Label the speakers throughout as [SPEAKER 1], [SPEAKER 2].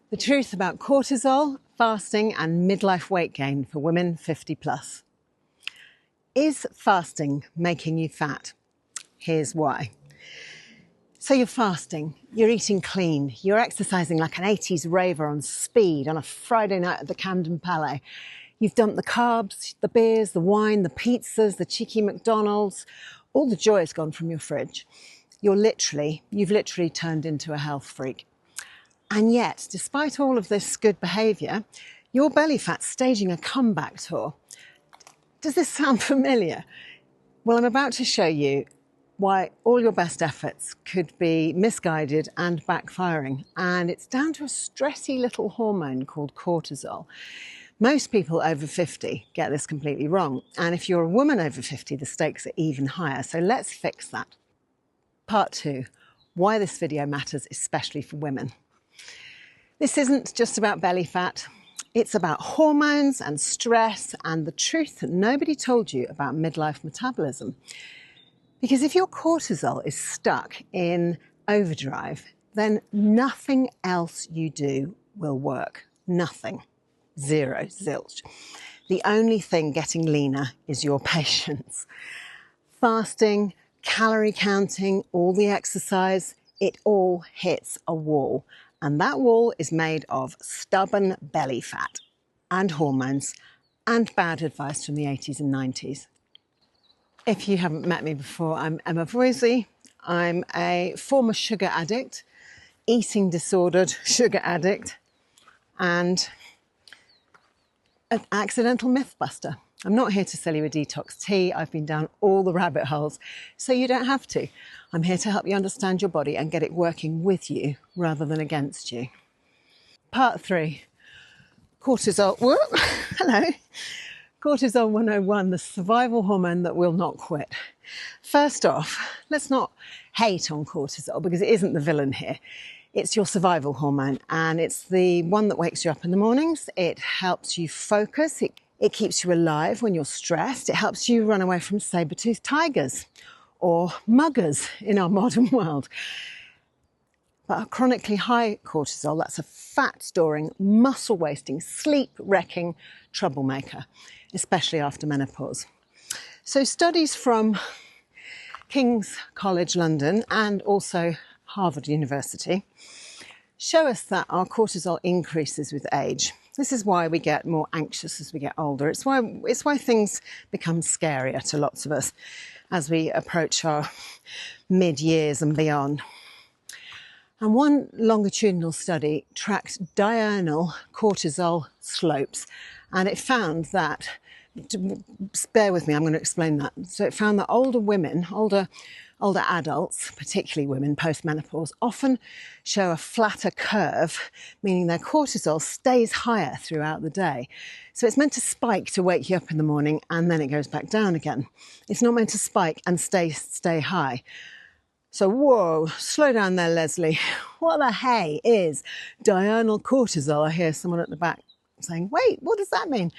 [SPEAKER 1] The truth about cortisol, fasting and midlife weight gain for women 50 plus. Is fasting making you fat? Here's why. So you're fasting, you're eating clean, you're exercising like an 80s raver on speed on a Friday night at the Camden Palais. You've dumped the carbs, the beers, the wine, the pizzas, the cheeky McDonald's. All the joy has gone from your fridge. You've literally turned into a health freak. And yet, despite all of this good behaviour, your belly fat's staging a comeback tour. Does this sound familiar? Well, I'm about to show you why all your best efforts could be misguided and backfiring. And it's down to a stressy little hormone called cortisol. Most people over 50 get this completely wrong. And if you're a woman over 50, the stakes are even higher. So let's fix that. Part 2, why this video matters, especially for women. This isn't just about belly fat. It's about hormones and stress and the truth that nobody told you about midlife metabolism. Because if your cortisol is stuck in overdrive, then nothing else you do will work. Nothing. Zero. Zilch. The only thing getting leaner is your patience. Fasting, calorie counting, all the exercise, it all hits a wall. And that wall is made of stubborn belly fat and hormones and bad advice from the 80s and 90s. If you haven't met me before, I'm Emma Voysey. I'm a former sugar addict, eating disordered sugar addict, and an accidental myth buster. I'm not here to sell you a detox tea. I've been down all the rabbit holes, so you don't have to. I'm here to help you understand your body and get it working with you rather than against you. Part 3, cortisol. Whoop, hello. Cortisol 101, the survival hormone that will not quit. First off, let's not hate on cortisol because it isn't the villain here. It's your survival hormone, and it's the one that wakes you up in the mornings. It helps you focus. It keeps you alive when you're stressed. It helps you run away from saber-toothed tigers or muggers in our modern world. But a chronically high cortisol, that's a fat-storing, muscle-wasting, sleep-wrecking troublemaker, especially after menopause. So studies from King's College London and also Harvard University show us that our cortisol increases with age. This is why we get more anxious as we get older. It's why things become scarier to lots of us as we approach our mid-years and beyond. And one longitudinal study tracked diurnal cortisol slopes, and it found that, bear with me, I'm going to explain that. So it found that older women, older adults, particularly women post-menopause, often show a flatter curve, meaning their cortisol stays higher throughout the day. So it's meant to spike to wake you up in the morning and then it goes back down again. It's not meant to spike and stay high. So whoa, slow down there, Leslie. What the hey is diurnal cortisol? I hear someone at the back saying, wait, what does that mean?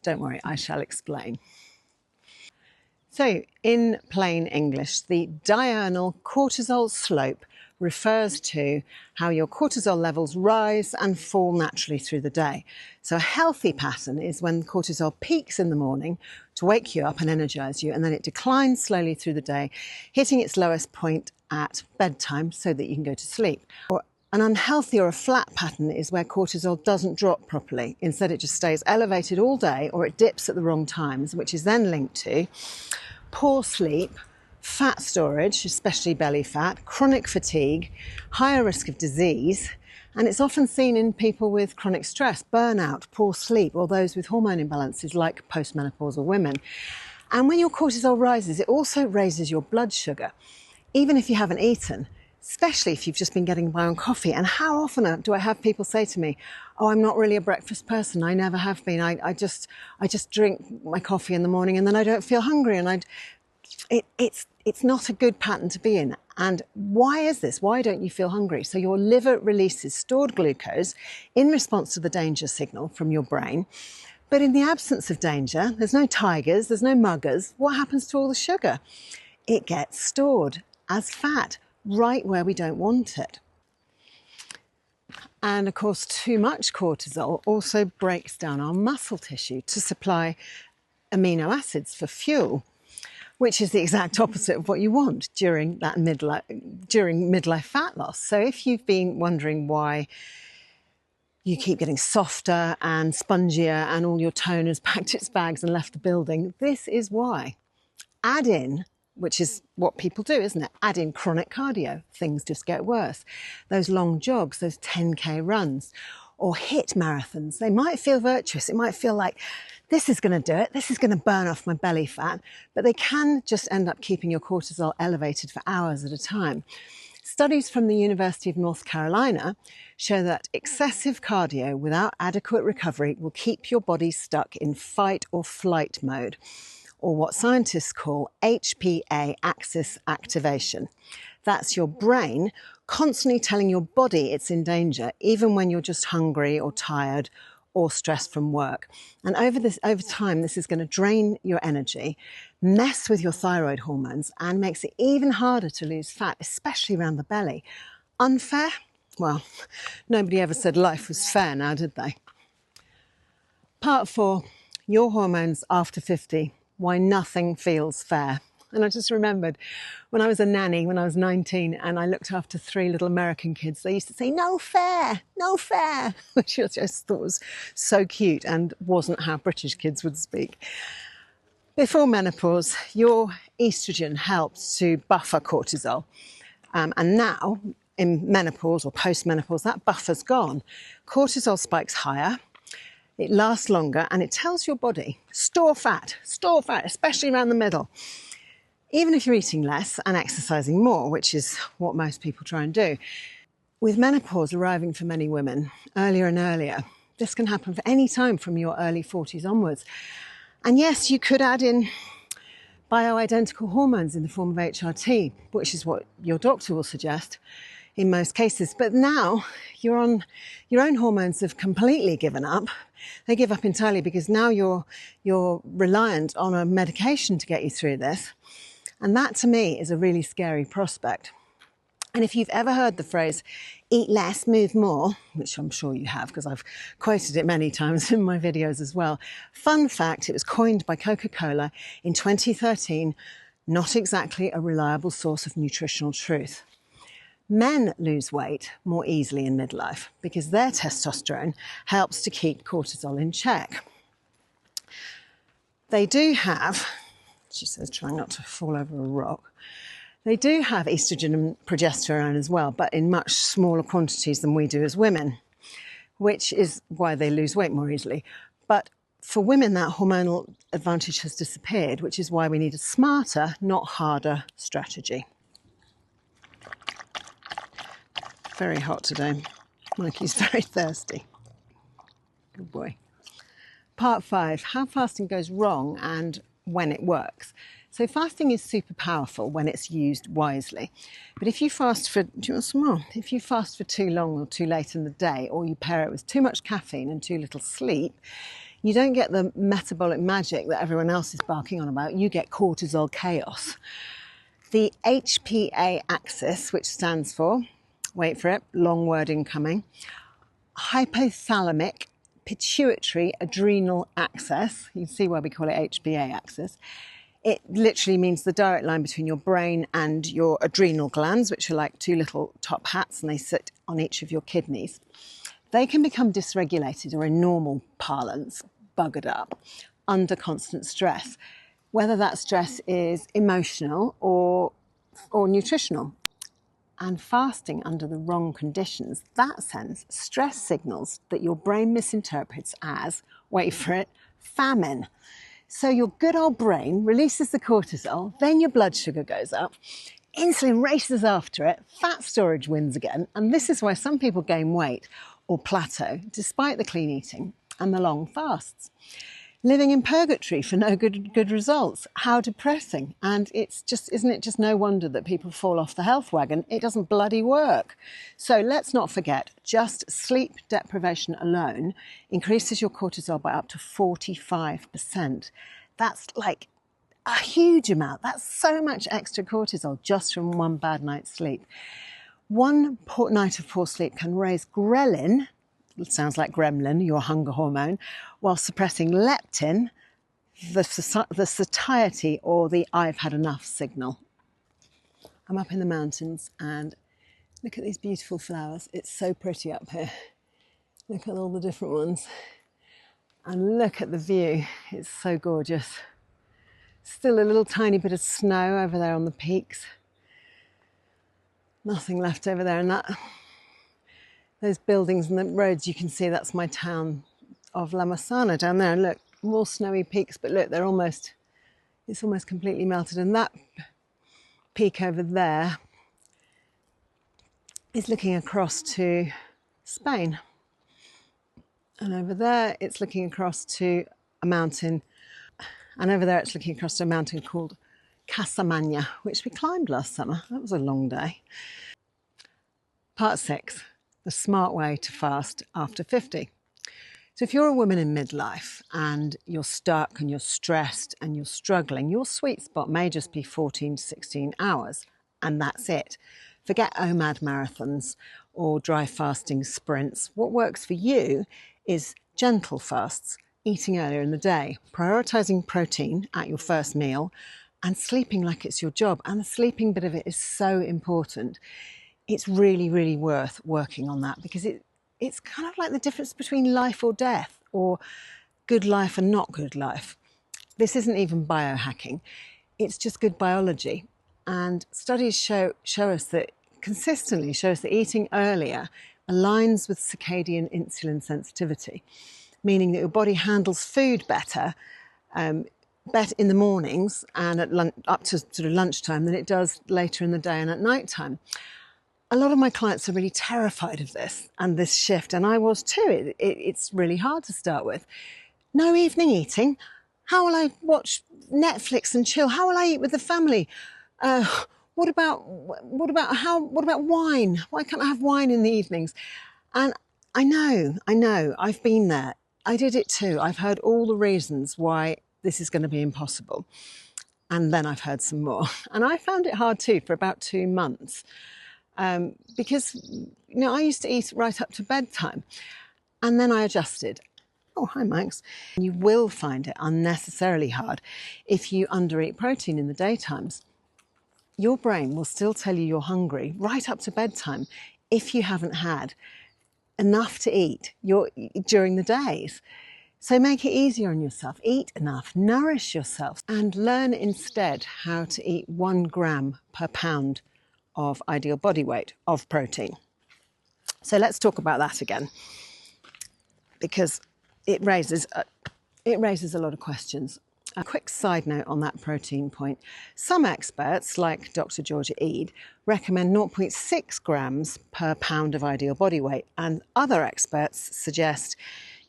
[SPEAKER 1] Don't worry, I shall explain. So, in plain English, the diurnal cortisol slope refers to how your cortisol levels rise and fall naturally through the day. So a healthy pattern is when cortisol peaks in the morning to wake you up and energize you, and then it declines slowly through the day, hitting its lowest point at bedtime so that you can go to sleep. Or an unhealthy or a flat pattern is where cortisol doesn't drop properly. Instead, it just stays elevated all day, or it dips at the wrong times, which is then linked to poor sleep, fat storage, especially belly fat, chronic fatigue, higher risk of disease, and it's often seen in people with chronic stress, burnout, poor sleep, or those with hormone imbalances like postmenopausal women. And when your cortisol rises, it also raises your blood sugar, even if you haven't eaten, especially if you've just been getting by on coffee. And how often do I have people say to me, oh, I'm not really a breakfast person. I never have been. I just drink my coffee in the morning and then I don't feel hungry. And it's not a good pattern to be in. And why is this? Why don't you feel hungry? So your liver releases stored glucose in response to the danger signal from your brain. But in the absence of danger, there's no tigers, there's no muggers. What happens to all the sugar? It gets stored as fat right where we don't want it. And of course, too much cortisol also breaks down our muscle tissue to supply amino acids for fuel, which is the exact opposite of what you want during midlife fat loss. So if you've been wondering why you keep getting softer and spongier and all your tone has packed its bags and left the building, this is why. Add in, which is what people do, isn't it? Add in chronic cardio, things just get worse. Those long jogs, those 10K runs, or HIIT marathons, they might feel virtuous. It might feel like this is going to do it, this is going to burn off my belly fat, but they can just end up keeping your cortisol elevated for hours at a time. Studies from the University of North Carolina show that excessive cardio without adequate recovery will keep your body stuck in fight or flight mode, or what scientists call HPA axis activation. That's your brain constantly telling your body it's in danger, even when you're just hungry or tired or stressed from work. And over time, this is going to drain your energy, mess with your thyroid hormones, and makes it even harder to lose fat, especially around the belly. Unfair? Well, nobody ever said life was fair now, did they? Part 4, your hormones after 50, why nothing feels fair. And I just remembered when I was a nanny, when I was 19, and I looked after 3 little American kids, they used to say, no fair, which I just thought was so cute and wasn't how British kids would speak. Before menopause, your estrogen helps to buffer cortisol. And now, in menopause or post-menopause, that buffer's gone. Cortisol spikes higher, it lasts longer, and it tells your body, store fat, especially around the middle. Even if you're eating less and exercising more, which is what most people try and do, with menopause arriving for many women earlier and earlier, this can happen for any time from your early 40s onwards. And yes, you could add in bioidentical hormones in the form of HRT, which is what your doctor will suggest in most cases. But now you're on your own hormones have completely given up. They give up entirely because now you're reliant on a medication to get you through this. And that, to me, is a really scary prospect. And if you've ever heard the phrase, eat less, move more, which I'm sure you have because I've quoted it many times in my videos as well. Fun fact, it was coined by Coca-Cola in 2013, not exactly a reliable source of nutritional truth. Men lose weight more easily in midlife because their testosterone helps to keep cortisol in check. They do have, she says, trying not to fall over a rock. They do have estrogen and progesterone as well, but in much smaller quantities than we do as women, which is why they lose weight more easily. But for women, that hormonal advantage has disappeared, which is why we need a smarter, not harder strategy. Very hot today. Mikey's very thirsty. Good boy. Part 5, how fasting goes wrong and when it works. So fasting is super powerful when it's used wisely. But if you fast for, do you want some more? If you fast for too long or too late in the day, or you pair it with too much caffeine and too little sleep, you don't get the metabolic magic that everyone else is barking on about. You get cortisol chaos. The HPA axis, which stands for, wait for it, long word incoming, hypothalamic pituitary adrenal axis. You can see why we call it HPA axis. It literally means the direct line between your brain and your adrenal glands, which are like 2 little top hats, and they sit on each of your kidneys. They can become dysregulated, or in normal parlance, buggered up, under constant stress, whether that stress is emotional or nutritional. And fasting under the wrong conditions, that sends stress signals that your brain misinterprets as, wait for it, famine. So your good old brain releases the cortisol, then your blood sugar goes up, insulin races after it, fat storage wins again, and this is why some people gain weight or plateau despite the clean eating and the long fasts. Living in purgatory for no good results. How depressing. And it's just, isn't it just no wonder that people fall off the health wagon? It doesn't bloody work. So let's not forget, just sleep deprivation alone increases your cortisol by up to 45%. That's like a huge amount. That's so much extra cortisol just from one bad night's sleep. One night of poor sleep can raise ghrelin, it sounds like gremlin, your hunger hormone, while suppressing leptin, the satiety or the I've had enough signal. I'm up in the mountains and look at these beautiful flowers. It's so pretty up here. Look at all the different ones. And look at the view. It's so gorgeous. Still a little tiny bit of snow over there on the peaks. Nothing left over there. And those buildings and the roads, you can see that's my town of La Massana down there. And look, more snowy peaks, but look, it's almost completely melted. And that peak over there is looking across to Spain. And over there, it's looking across to a mountain. And over there, it's looking across to a mountain called Casamagna, which we climbed last summer. That was a long day. Part 6, the smart way to fast after 50. So if you're a woman in midlife and you're stuck and you're stressed and you're struggling, your sweet spot may just be 14 to 16 hours, and that's it. Forget OMAD marathons or dry fasting sprints. What works for you is gentle fasts, eating earlier in the day, prioritising protein at your first meal, and sleeping like it's your job. And the sleeping bit of it is so important. It's really, really worth working on that, because it's kind of like the difference between life or death, or good life and not good life. This isn't even biohacking. It's just good biology. And studies consistently show us that eating earlier aligns with circadian insulin sensitivity, meaning that your body handles food better in the mornings and up to sort of lunchtime than it does later in the day and at night time. A lot of my clients are really terrified of this and this shift, and I was too. It's really hard to start with. No evening eating. How will I watch Netflix and chill? How will I eat with the family? What about wine? Why can't I have wine in the evenings? And I know, I've been there. I did it too. I've heard all the reasons why this is going to be impossible. And then I've heard some more. And I found it hard too for about 2 months. Because, I used to eat right up to bedtime. And then I adjusted. Oh, hi, Max. You will find it unnecessarily hard if you undereat protein in the daytimes. Your brain will still tell you you're hungry right up to bedtime if you haven't had enough to eat during the days. So make it easier on yourself. Eat enough, nourish yourself, and learn instead how to eat 1 gram per pound of ideal body weight of protein. So let's talk about that again, because it raises a lot of questions. A quick side note on that protein point. Some experts, like Dr. Georgia Ede, recommend 0.6 grams per pound of ideal body weight, and other experts suggest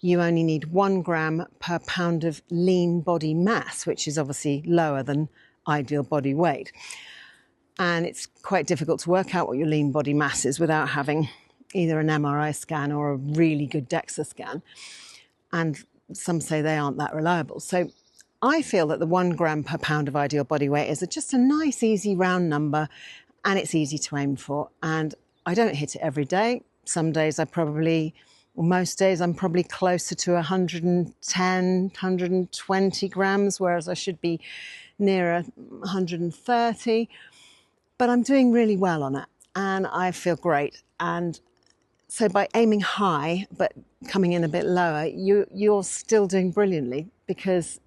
[SPEAKER 1] you only need 1 gram per pound of lean body mass, which is obviously lower than ideal body weight. And it's quite difficult to work out what your lean body mass is without having either an MRI scan or a really good DEXA scan. And some say they aren't that reliable. So I feel that the 1 gram per pound of ideal body weight is just a nice, easy round number, and it's easy to aim for. And I don't hit it every day. Some days most days I'm probably closer to 110, 120 grams, whereas I should be nearer 130. But I'm doing really well on it, and I feel great. And so by aiming high, but coming in a bit lower, you're still doing brilliantly, because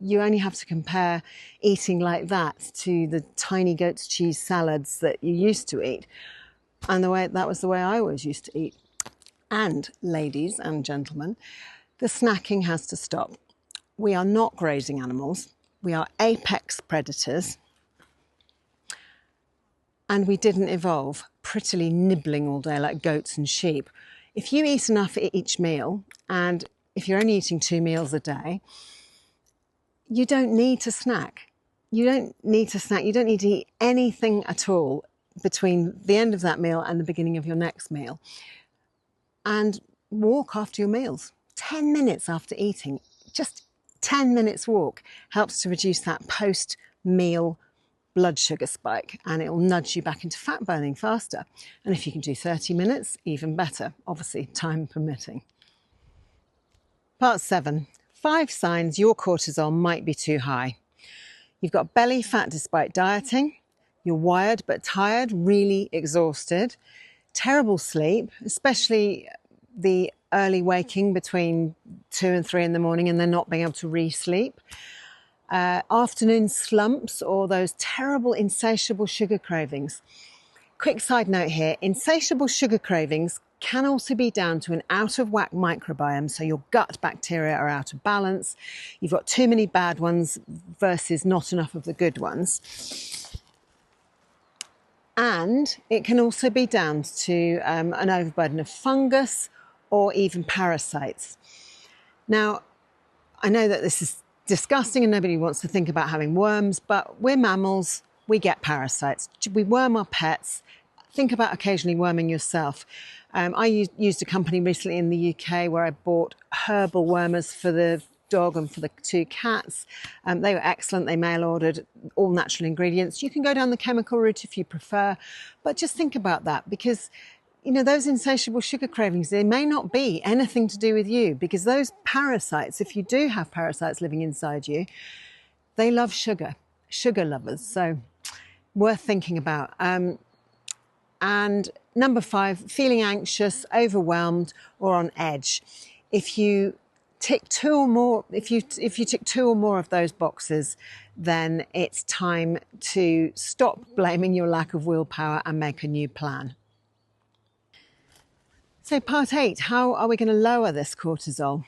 [SPEAKER 1] you only have to compare eating like that to the tiny goat's cheese salads that you used to eat. And that was the way I always used to eat. And ladies and gentlemen, the snacking has to stop. We are not grazing animals. We are apex predators. And we didn't evolve prettily nibbling all day like goats and sheep. If you eat enough at each meal, and if you're only eating 2 meals a day, you don't need to snack. You don't need to eat anything at all between the end of that meal and the beginning of your next meal. And walk after your meals. 10 minutes after eating, just 10 minutes walk helps to reduce that post-meal blood sugar spike, and it will nudge you back into fat burning faster. And if you can do 30 minutes, even better, obviously time permitting. Part 7, 5 signs your cortisol might be too high. You've got belly fat despite dieting, you're wired but tired, really exhausted, terrible sleep, especially the early waking between 2 and 3 in the morning and then not being able to re-sleep. Afternoon slumps or those terrible insatiable sugar cravings. Quick side note here, insatiable sugar cravings can also be down to an out of whack microbiome, so your gut bacteria are out of balance. You've got too many bad ones versus not enough of the good ones. And it can also be down to an overburden of fungus or even parasites. Now, I know that this is disgusting and nobody wants to think about having worms, but we're mammals, we get parasites. We worm our pets. Think about occasionally worming yourself. I used a company recently in the UK where I bought herbal wormers for the dog and for the 2 cats. They were excellent. They mail ordered, all natural ingredients. You can go down the chemical route if you prefer, but just think about that, because you know, those insatiable sugar cravings, they may not be anything to do with you, because those parasites, if you do have parasites living inside you, they love sugar lovers. So worth thinking about. And number 5, feeling anxious, overwhelmed, or on edge. If you tick 2 or more, if you tick 2 or more of those boxes, then it's time to stop blaming your lack of willpower and make a new plan. So part 8, how are we going to lower this cortisol?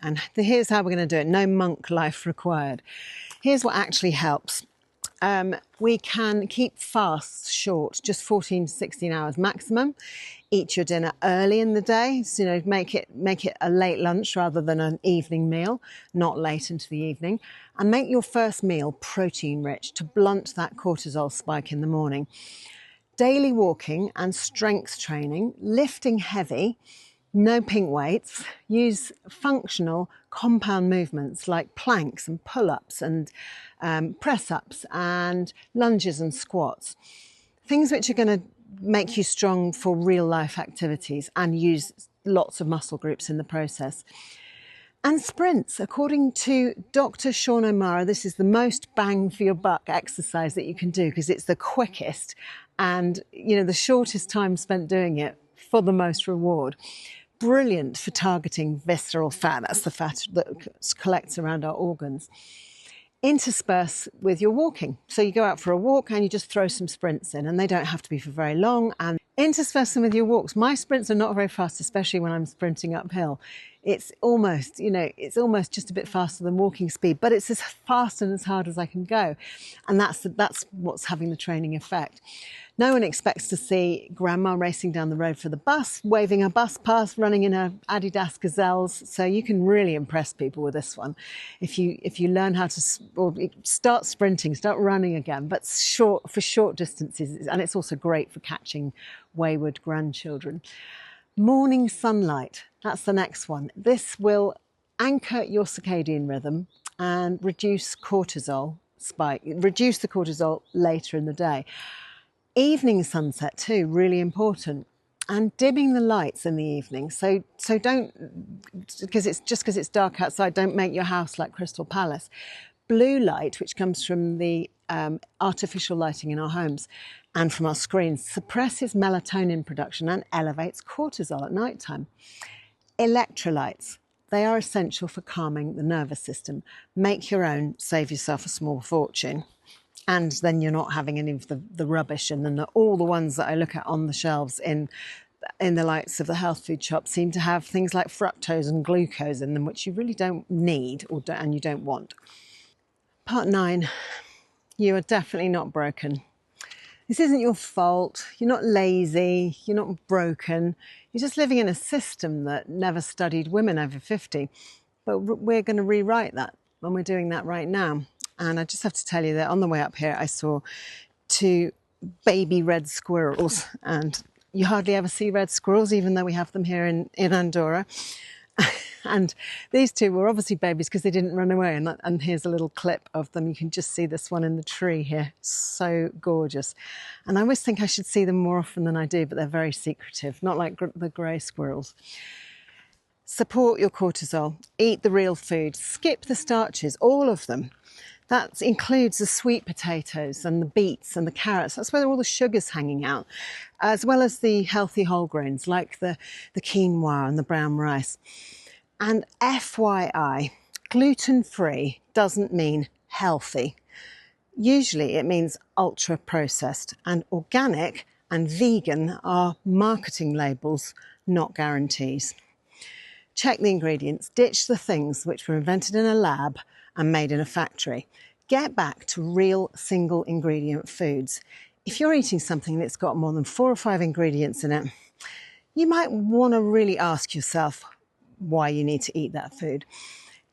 [SPEAKER 1] And here's how we're going to do it. No monk life required. Here's what actually helps. We can keep fasts short, just 14 to 16 hours maximum. Eat your dinner early in the day, so you know, make it a late lunch rather than an evening meal, not late into the evening. And make your first meal protein rich to blunt that cortisol spike in the morning. Daily walking and strength training, lifting heavy, no pink weights, use functional compound movements like planks and pull-ups and press-ups and lunges and squats. Things which are going to make you strong for real life activities and use lots of muscle groups in the process. And sprints. According to Dr. Sean O'Mara, this is the most bang for your buck exercise that you can do, because it's the quickest and, you know, the shortest time spent doing it for the most reward. Brilliant for targeting visceral fat. That's the fat that collects around our organs. Intersperse with your walking. So you go out for a walk and you just throw some sprints in, and they don't have to be for very long. And intersperse them with your walks. My sprints are not very fast, especially when I'm sprinting uphill. It's almost, you know, it's almost just a bit faster than walking speed, but it's as fast and as hard as I can go. And that's what's having the training effect. No one expects to see grandma racing down the road for the bus, waving a bus pass, running in her Adidas Gazelles. So you can really impress people with this one. If you learn how to, or start sprinting, start running again, but for short distances. And it's also great for catching wayward grandchildren. Morning sunlight, that's the next one. This will anchor your circadian rhythm and reduce cortisol spike, reduce the cortisol later in the day. Evening sunset too, really important. And dimming the lights in the evening. So don't, because it's dark outside, don't make your house like Crystal Palace. Blue light, which comes from the artificial lighting in our homes and from our screens, suppresses melatonin production and elevates cortisol at night time. Electrolytes, they are essential for calming the nervous system. Make your own, save yourself a small fortune. And then you're not having any of the rubbish. And then all the ones that I look at on the shelves in the likes of the health food shop seem to have things like fructose and glucose in them, which you really don't need and you don't want. Part 9, you are definitely not broken. This isn't your fault. You're not lazy. You're not broken. You're just living in a system that never studied women over 50. But we're going to rewrite that, and we're doing that right now. And I just have to tell you that on the way up here, I saw 2 baby red squirrels, and you hardly ever see red squirrels, even though we have them here in Andorra. And these two were obviously babies because they didn't run away. And here's a little clip of them. You can just see this one in the tree here. So gorgeous. And I always think I should see them more often than I do, but they're very secretive, not like the grey squirrels. Support your cortisol. Eat the real food. Skip the starches, all of them. That includes the sweet potatoes and the beets and the carrots. That's where all the sugar's hanging out, as well as the healthy whole grains like the quinoa and the brown rice. And FYI, gluten-free doesn't mean healthy. Usually it means ultra-processed, and organic and vegan are marketing labels, not guarantees. Check the ingredients, ditch the things which were invented in a lab and made in a factory. Get back to real single ingredient foods. If you're eating something that's got more than 4 or 5 ingredients in it, you might want to really ask yourself why you need to eat that food.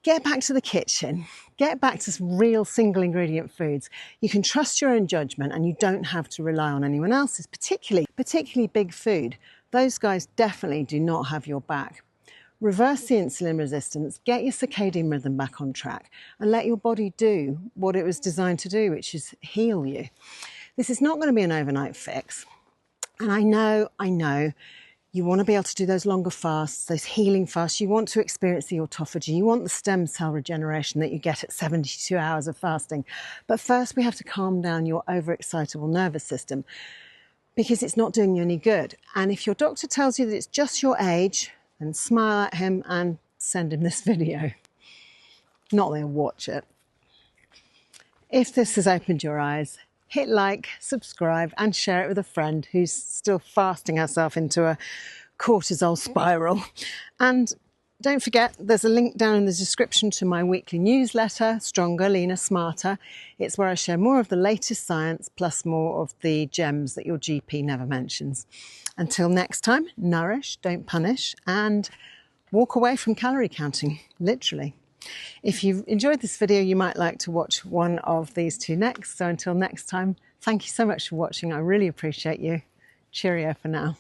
[SPEAKER 1] Get back to the kitchen. Get back to real single ingredient foods. You can trust your own judgment and you don't have to rely on anyone else's, particularly big food. Those guys definitely do not have your back. Reverse the insulin resistance, get your circadian rhythm back on track, and let your body do what it was designed to do, which is heal you. This is not going to be an overnight fix. And I know, you want to be able to do those longer fasts, those healing fasts. You want to experience the autophagy. You want the stem cell regeneration that you get at 72 hours of fasting. But first, we have to calm down your overexcitable nervous system because it's not doing you any good. And if your doctor tells you that it's just your age, then smile at him and send him this video. Not that he'll watch it. If this has opened your eyes, hit like, subscribe and share it with a friend who's still fasting herself into a cortisol spiral. And don't forget, there's a link down in the description to my weekly newsletter, Stronger, Leaner, Smarter. It's where I share more of the latest science plus more of the gems that your GP never mentions. Until next time, nourish, don't punish, and walk away from calorie counting, literally. If you've enjoyed this video, you might like to watch one of these two next. So until next time, thank you so much for watching. I really appreciate you. Cheerio for now.